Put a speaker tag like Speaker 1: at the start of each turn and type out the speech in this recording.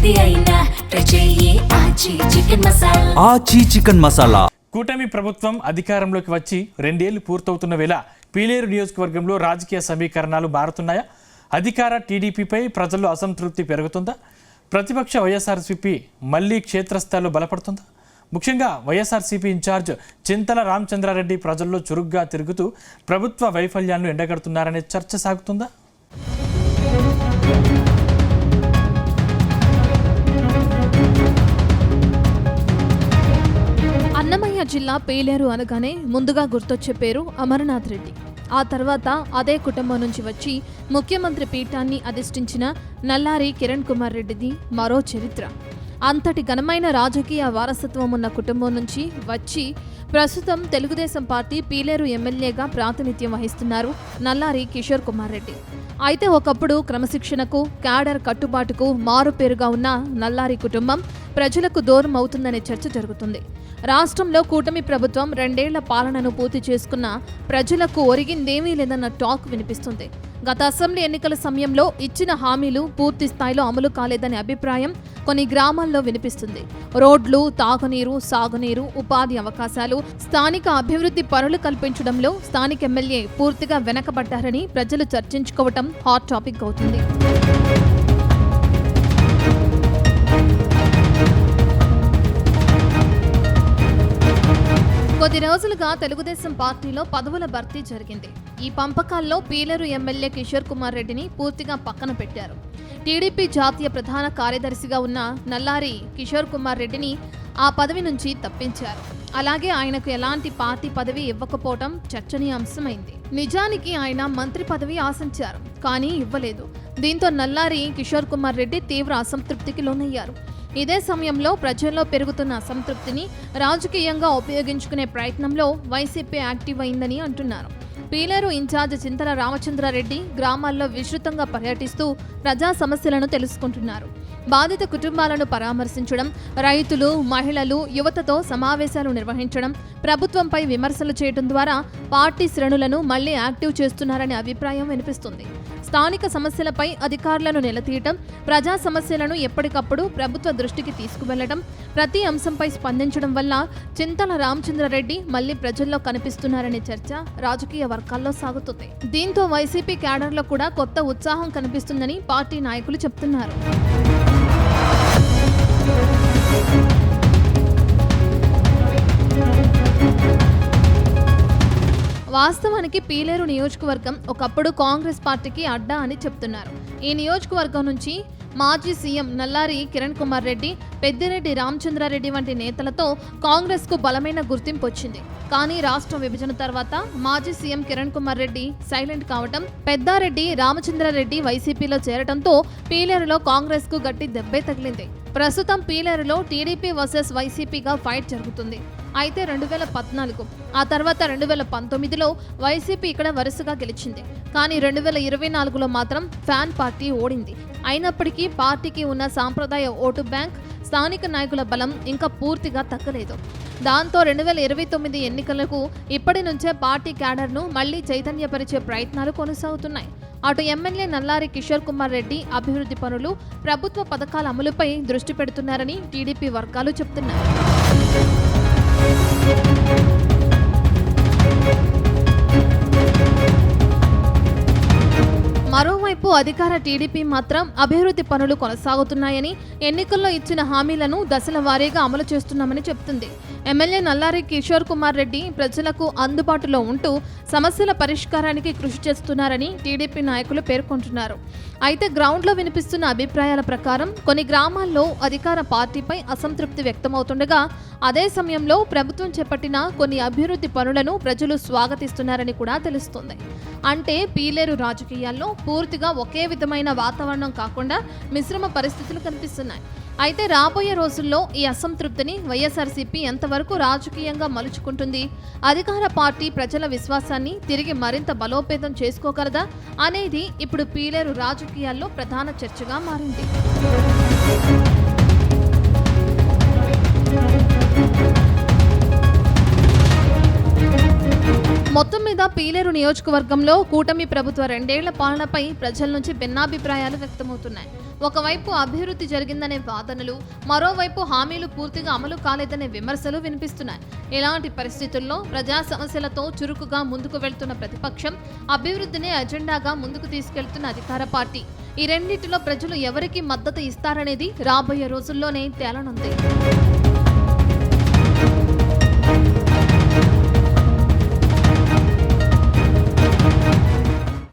Speaker 1: ఏది అయినా ట్రై చెయ్యి ఆచి చికెన్ మసాలా.
Speaker 2: కూటమి ప్రభుత్వం అధికారంలోకి వచ్చి 2 ఏళ్లు పూర్తవుతున్న వేళ పీలేరు నియోజకవర్గంలో రాజకీయ సమీకరణాలు మారుతున్నాయా? అధికార టీడీపీపై ప్రజల్లో అసంతృప్తి పెరుగుతుందా? ప్రతిపక్ష వైఎస్ఆర్సీపీ మళ్లీ క్షేత్రస్థాయిలో బలపడుతుందా? ముఖ్యంగా వైఎస్ఆర్సీపీ ఇన్ఛార్జ్ చింతల రామచంద్రారెడ్డి ప్రజల్లో చురుగ్గా తిరుగుతూ ప్రభుత్వ వైఫల్యాలను ఎండగడుతున్నారనే చర్చ సాగుతుందా?
Speaker 3: అన్నమయ్య జిల్లా పీలేరు అనగానే ముందుగా గుర్తొచ్చే పేరు అమర్నాథ్ రెడ్డి. ఆ తర్వాత అదే కుటుంబం నుంచి వచ్చి ముఖ్యమంత్రి పీఠాన్ని అధిష్ఠించిన నల్లారి కిరణ్ కుమార్ రెడ్డిది మరో చరిత్ర. అంతటి ఘనమైన రాజకీయ వారసత్వం ఉన్న కుటుంబం నుంచి వచ్చి ప్రస్తుతం తెలుగుదేశం పార్టీ పీలేరు ఎమ్మెల్యేగా ప్రాతినిధ్యం వహిస్తున్నారు నల్లారి కిషోర్ కుమార్ రెడ్డి. అయితే ఒకప్పుడు క్రమశిక్షణకు, క్యాడర్ కట్టుబాటుకు మారుపేరుగా ఉన్న నల్లారి కుటుంబం ప్రజలకు దూరం అవుతుందనే చర్చ జరుగుతుంది. రాష్ట్రంలో కూటమి ప్రభుత్వం 2 ఏళ్ల పాలనను పూర్తి చేసుకున్న ప్రజలకు ఒరిగిందేమీ లేదన్న టాక్ వినిపిస్తుంది. గత అసెంబ్లీ ఎన్నికల సమయంలో ఇచ్చిన హామీలు పూర్తి స్థాయిలో అమలు కాలేదనే అభిప్రాయం కొన్ని గ్రామాల్లో వినిపిస్తుంది. రోడ్లు, తాగునీరు, సాగునీరు, ఉపాధి అవకాశాలు, స్థానిక అభివృద్ధి పనులు కల్పించడంలో స్థానిక ఎమ్మెల్యే పూర్తిగా వెనకబడ్డారని ప్రజలు చర్చించుకోవటం హాట్ టాపిక్ అవుతుంది. కొద్ది రోజులుగా తెలుగుదేశం పార్టీలో పదవుల భర్తీ జరిగింది. ఈ పంపకాల్లో పీలేరు ఎమ్మెల్యే కిషోర్ కుమార్ రెడ్డిని పూర్తిగా పక్కన పెట్టారు. టీడీపీ జాతీయ ప్రధాన కార్యదర్శిగా ఉన్న నల్లారి కిషోర్ కుమార్ రెడ్డిని ఆ పదవి నుంచి తప్పించారు. అలాగే ఆయనకు ఎలాంటి పార్టీ పదవి ఇవ్వకపోవడం చర్చనీయాంశమైంది. నిజానికి ఆయన మంత్రి పదవి ఆశించారు, కానీ ఇవ్వలేదు. దీంతో నల్లారి కిషోర్ కుమార్ రెడ్డి తీవ్ర అసంతృప్తికి లోనయ్యారు. ఇదే సమయంలో ప్రజల్లో పెరుగుతున్న అసంతృప్తిని రాజకీయంగా ఉపయోగించుకునే ప్రయత్నంలో వైసీపీ యాక్టివ్ అయిందని అంటున్నారు. పీలేరు ఇన్ఛార్జ్ చింతల రామచంద్రారెడ్డి గ్రామాల్లో విస్తృతంగా పర్యటిస్తూ ప్రజా సమస్యలను తెలుసుకుంటున్నారు. బాధిత కుటుంబాలను పరామర్శించడం, రైతులు, మహిళలు, యువతతో సమావేశాలు నిర్వహించడం, ప్రభుత్వంపై విమర్శలు చేయడం ద్వారా పార్టీ శ్రేణులను మళ్లీ యాక్టివ్ చేస్తున్నారనే అభిప్రాయం వినిపిస్తుంది. స్థానిక సమస్యలపై అధికారులను నిలదీయటం, ప్రజా సమస్యలను ఎప్పటికప్పుడు ప్రభుత్వ దృష్టికి తీసుకువెళ్లడం, ప్రతి అంశంపై స్పందించడం వల్ల చింతల రామచంద్రారెడ్డి మళ్లీ ప్రజల్లో కనిపిస్తున్నారనే చర్చ రాజకీయ వర్గాల్లో సాగుతుంది. దీంతో వైసీపీ క్యాడర్లో కూడా కొత్త ఉత్సాహం కనిపిస్తుందని పార్టీ నాయకులు చెప్తున్నారు. వాస్తవానికి పీలేరు నియోజకవర్గం ఒకప్పుడు కాంగ్రెస్ పార్టీకి అడ్డా అని చెప్తున్నారు. ఈ నియోజకవర్గం నుంచి మాజీ సీఎం నల్లారి కిరణ్ కుమార్ రెడ్డి, పెద్దిరెడ్డి రామచంద్రారెడ్డి వంటి నేతలతో కాంగ్రెస్కు బలమైన గుర్తింపు వచ్చింది. కానీ రాష్ట్ర విభజన తర్వాత మాజీ సీఎం కిరణ్ కుమార్ రెడ్డి సైలెంట్ కావటం, పెద్దారెడ్డి రామచంద్రారెడ్డి వైసీపీలో చేరటంతో పీలేరులో కాంగ్రెస్కు గట్టి దెబ్బే తగిలింది. ప్రస్తుతం పీలేరులో టీడీపీ వర్సెస్ వైసీపీగా ఫైట్ జరుగుతుంది. అయితే 2014, ఆ తర్వాత 2019లో వైసీపీ ఇక్కడ వరుసగా గెలిచింది. కానీ 2024లో మాత్రం ఫ్యాన్ పార్టీ ఓడింది. అయినప్పటికీ పార్టీకి ఉన్న సాంప్రదాయ ఓటు బ్యాంక్, స్థానిక నాయకుల బలం ఇంకా పూర్తిగా తగ్గలేదు. దాంతో 2029 ఎన్నికలకు ఇప్పటి నుంచే పార్టీ క్యాడర్ను మళ్లీ చైతన్యపరిచే ప్రయత్నాలు కొనసాగుతున్నాయి. అటు ఎమ్మెల్యే నల్లారి కిషోర్ కుమార్ రెడ్డి అభివృద్ధి పనులు, ప్రభుత్వ పథకాల అమలుపై దృష్టి పెడుతున్నారని టీడీపీ వర్గాలు చెబుతున్నాయి. మరోవైపు అధికార టీడీపీ మాత్రం అభివృద్ధి పనులు కొనసాగుతున్నాయని, ఎన్నికల్లో ఇచ్చిన హామీలను దశల వారీగా అమలు చేస్తున్నామని చెబుతుంది. ఎమ్మెల్యే నల్లారి కిషోర్ కుమార్ రెడ్డి ప్రజలకు అందుబాటులో ఉంటూ సమస్యల పరిష్కారానికి కృషి చేస్తున్నారని టీడీపీ నాయకులు పేర్కొంటున్నారు. అయితే గ్రౌండ్లో వినిపిస్తున్న అభిప్రాయాల ప్రకారం కొన్ని గ్రామాల్లో అధికార పార్టీపై అసంతృప్తి వ్యక్తమవుతుండగా, అదే సమయంలో ప్రభుత్వం చేపట్టిన కొన్ని అభివృద్ధి పనులను ప్రజలు స్వాగతిస్తున్నారని కూడా తెలుస్తుంది. అంటే పీలేరు రాజకీయాల్లో పూర్తిగా ఒకే విధమైన వాతావరణం కాకుండా మిశ్రమ పరిస్థితులు కనిపిస్తున్నాయి. అయితే రాబోయే రోజుల్లో ఈ అసంతృప్తిని వైఎస్ఆర్సీపీ ఎంతవరకు రాజకీయంగా మలుచుకుంటుంది, అధికార పార్టీ ప్రజల విశ్వాసాన్ని తిరిగి మరింత బలోపేతం చేసుకోగలదా అనేది ఇప్పుడు పీలేరు రాజకీయాల్లో ప్రధాన చర్చగా మారింది. మొత్తం మీద పీలేరు నియోజకవర్గంలో కూటమి ప్రభుత్వ 2 ఏళ్ల పాలనపై ప్రజల నుంచి భిన్నాభిప్రాయాలు వ్యక్తమవుతున్నాయి. ఒకవైపు అభివృద్ధి జరిగిందనే వాదనలు, మరోవైపు హామీలు పూర్తిగా అమలు కాలేదనే విమర్శలు వినిపిస్తున్నాయి. ఇలాంటి పరిస్థితుల్లో ప్రజా సమస్యలతో చురుకుగా ముందుకు వెళ్తున్న ప్రతిపక్షం, అభివృద్ధిని అజెండాగా ముందుకు తీసుకెళ్తున్న అధికార పార్టీ, ఈ రెండింటిలో ప్రజలు ఎవరికి మద్దతు ఇస్తారనేది రాబోయే రోజుల్లోనే తేలనుంది.